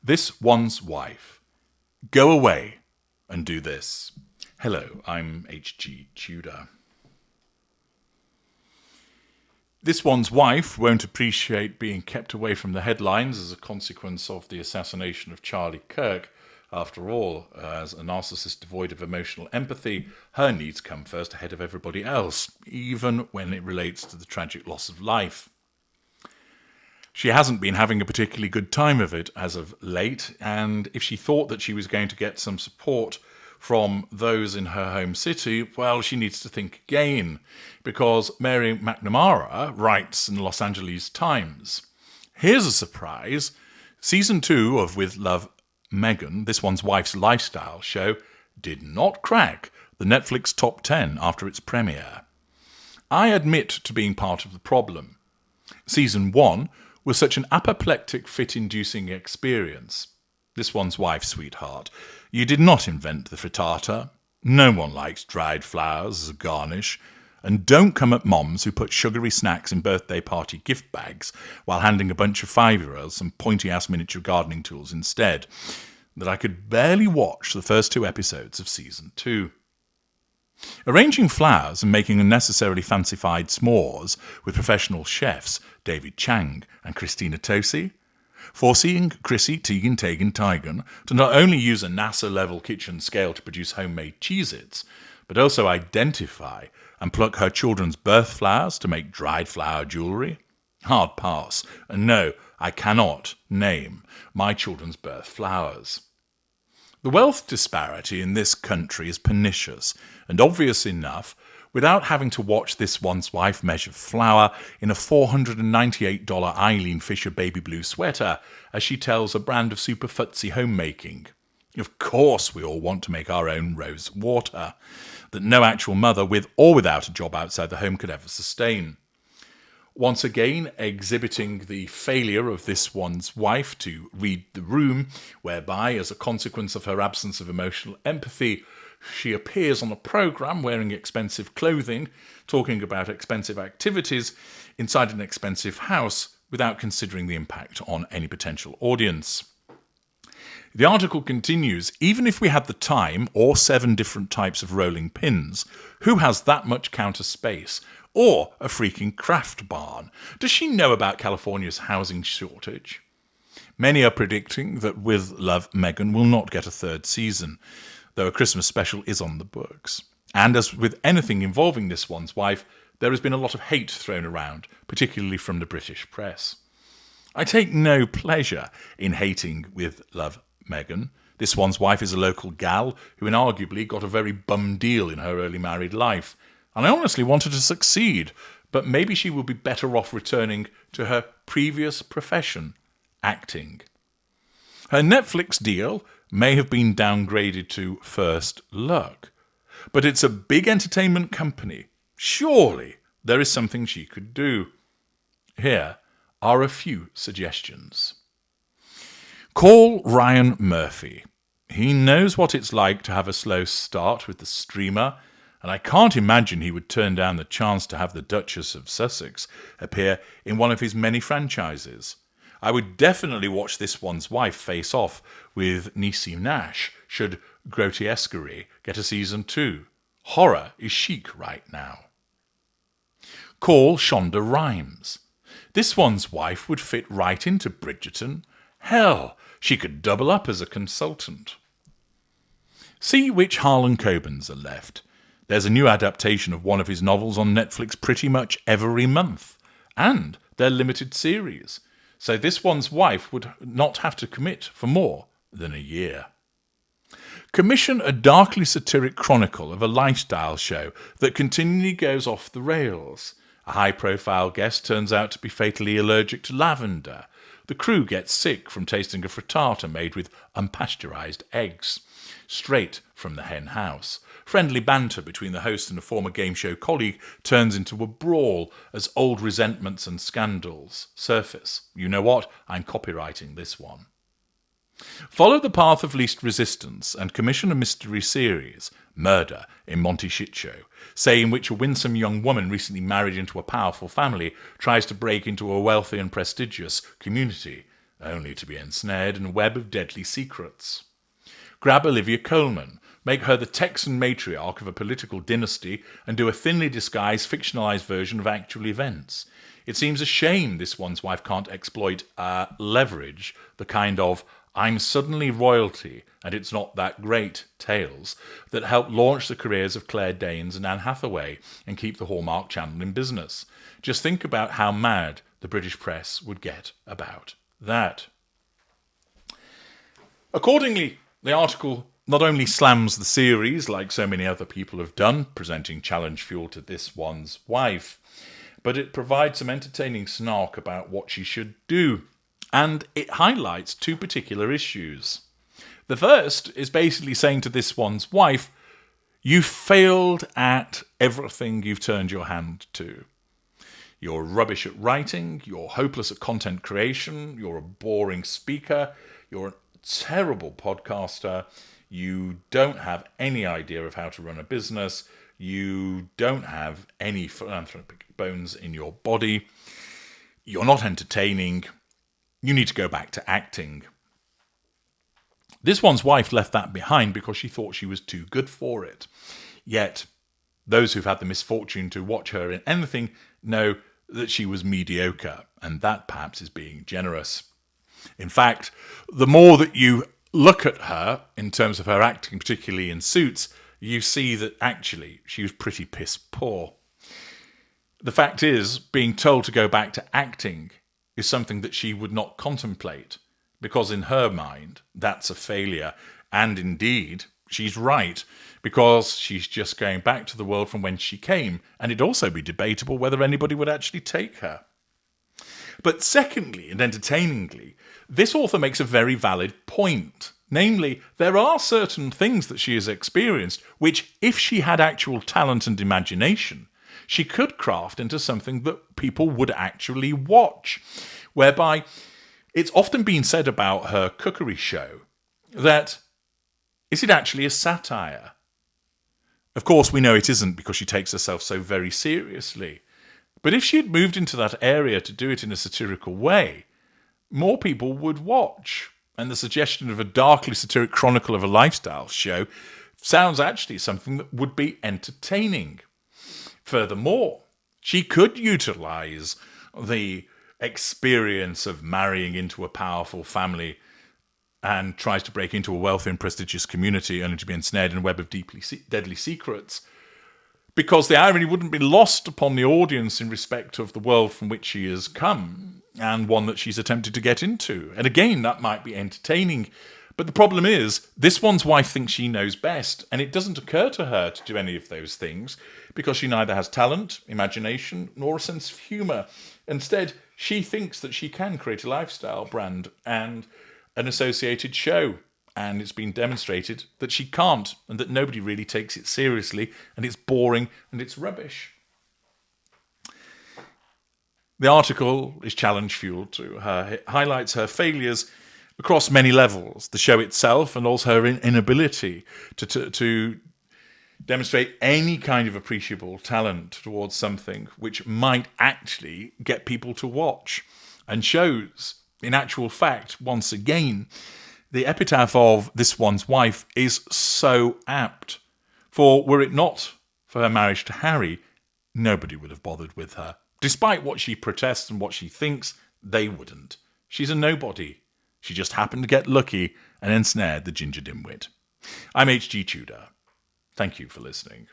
This One's Wife. Go away and do this. Hello, I'm H.G. Tudor. This One's Wife won't appreciate being kept away from the headlines as a consequence of the assassination of Charlie Kirk. After all, as a narcissist devoid of emotional empathy, her needs come first ahead of everybody else, even when it relates to the tragic loss of life. She hasn't been having a particularly good time of it as of late, and if she thought that she was going to get some support from those in her home city, well, she needs to think again, because Mary McNamara writes in the Los Angeles Times. Here's a surprise. Season 2 of With Love, Meghan, This One's Wife's lifestyle show, did not crack the Netflix top 10 after its premiere. I admit to being part of the problem. Season 1 was such an apoplectic, fit-inducing experience. This One's Wife, sweetheart, you did not invent the frittata. No one likes dried flowers as a garnish. And don't come at moms who put sugary snacks in birthday party gift bags while handing a bunch of 5-year-olds some pointy-ass miniature gardening tools instead. That I could barely watch the first 2 episodes of Season 2. Arranging flowers and making unnecessarily fancified s'mores with professional chefs David Chang and Christina Tosi, forcing Chrissy Teigen to not only use a NASA-level kitchen scale to produce homemade Cheez-Its, but also identify and pluck her children's birth flowers to make dried flower jewellery. Hard pass, and no, I cannot name my children's birth flowers. The wealth disparity in this country is pernicious and obvious enough without having to watch This One's Wife measure flour in a $498 Eileen Fisher baby blue sweater as she tells a brand of super futzy homemaking. Of course we all want to make our own rose water that no actual mother with or without a job outside the home could ever sustain. Once again, exhibiting the failure of This One's Wife to read the room, whereby, as a consequence of her absence of emotional empathy, she appears on a programme wearing expensive clothing, talking about expensive activities inside an expensive house without considering the impact on any potential audience. The article continues, even if we had the time or 7 different types of rolling pins, who has that much counter space? Or a freaking craft barn? Does she know about California's housing shortage? Many are predicting that With Love, Meghan will not get a 3rd season, though a Christmas special is on the books. And as with anything involving This One's Wife, there has been a lot of hate thrown around, particularly from the British press. I take no pleasure in hating With Love, Meghan. This One's Wife is a local gal who inarguably got a very bum deal in her early married life. And I honestly want her to succeed, but maybe she will be better off returning to her previous profession, acting. Her Netflix deal may have been downgraded to First Look, but it's a big entertainment company. Surely there is something she could do. Here are a few suggestions. Call Ryan Murphy. He knows what it's like to have a slow start with the streamer, and I can't imagine he would turn down the chance to have the Duchess of Sussex appear in one of his many franchises. I would definitely watch This One's Wife face off with Niecy Nash should Grotesquerie get a season 2. Horror is chic right now. Call Shonda Rhimes. This One's Wife would fit right into Bridgerton. Hell, she could double up as a consultant. See which Harlan Cobens are left. There's a new adaptation of one of his novels on Netflix pretty much every month. And they're limited series. So This One's Wife would not have to commit for more than a year. Commission a darkly satiric chronicle of a lifestyle show that continually goes off the rails. A high-profile guest turns out to be fatally allergic to lavender. The crew gets sick from tasting a frittata made with unpasteurized eggs, straight from the hen house. Friendly banter between the host and a former game show colleague turns into a brawl as old resentments and scandals surface. You know what? I'm copywriting this one. Follow the path of least resistance and commission a mystery series, Murder in Monty Shit Show, say in which a winsome young woman recently married into a powerful family tries to break into a wealthy and prestigious community only to be ensnared in a web of deadly secrets. Grab Olivia Colman, make her the Texan matriarch of a political dynasty, and do a thinly disguised, fictionalized version of actual events. It seems a shame this one's wife can't exploit leverage, the kind of "I'm suddenly royalty and it's not that great" tales that helped launch the careers of Claire Danes and Anne Hathaway and keep the Hallmark Channel in business. Just think about how mad the British press would get about that. Accordingly, the article not only slams the series, like so many other people have done, presenting challenge fuel to this one's wife, but it provides some entertaining snark about what she should do. And it highlights two particular issues. The first is basically saying to this one's wife, you failed at everything you've turned your hand to. You're rubbish at writing, you're hopeless at content creation, you're a boring speaker, you're a terrible podcaster, you don't have any idea of how to run a business, you don't have any philanthropic bones in your body, you're not entertaining, you need to go back to acting. This one's wife left that behind because she thought she was too good for it. Yet, those who've had the misfortune to watch her in anything know that she was mediocre, and that perhaps is being generous. In fact, the more that you look at her in terms of her acting, particularly in Suits, you see that actually she was pretty piss poor. The fact is, being told to go back to acting is something that she would not contemplate, because in her mind, that's a failure. And indeed, she's right, because she's just going back to the world from whence she came, and it'd also be debatable whether anybody would actually take her. But secondly, and entertainingly, this author makes a very valid point. Namely, there are certain things that she has experienced which, if she had actual talent and imagination, she could craft into something that people would actually watch. Whereby, it's often been said about her cookery show that, is it actually a satire? Of course, we know it isn't, because she takes herself so very seriously. But if she had moved into that area to do it in a satirical way, more people would watch. And the suggestion of a darkly satiric chronicle of a lifestyle show sounds actually something that would be entertaining. Furthermore, she could utilise the experience of marrying into a powerful family and tries to break into a wealthy and prestigious community only to be ensnared in a web of deadly secrets, because the irony wouldn't be lost upon the audience in respect of the world from which she has come and one that she's attempted to get into. And again, that might be entertaining. But the problem is, this one's wife thinks she knows best, and it doesn't occur to her to do any of those things because she neither has talent, imagination, nor a sense of humour. Instead, she thinks that she can create a lifestyle brand and an associated show. And it's been demonstrated that she can't, and that nobody really takes it seriously, and it's boring and it's rubbish. The article is challenge fuel to her. It highlights her failures across many levels. The show itself, and also her inability to demonstrate any kind of appreciable talent towards something which might actually get people to watch, and shows, in actual fact, once again, the epitaph of this one's wife is so apt. For were it not for her marriage to Harry, nobody would have bothered with her. Despite what she protests and what she thinks, they wouldn't. She's a nobody. She just happened to get lucky and ensnared the ginger dimwit. I'm H.G. Tudor. Thank you for listening.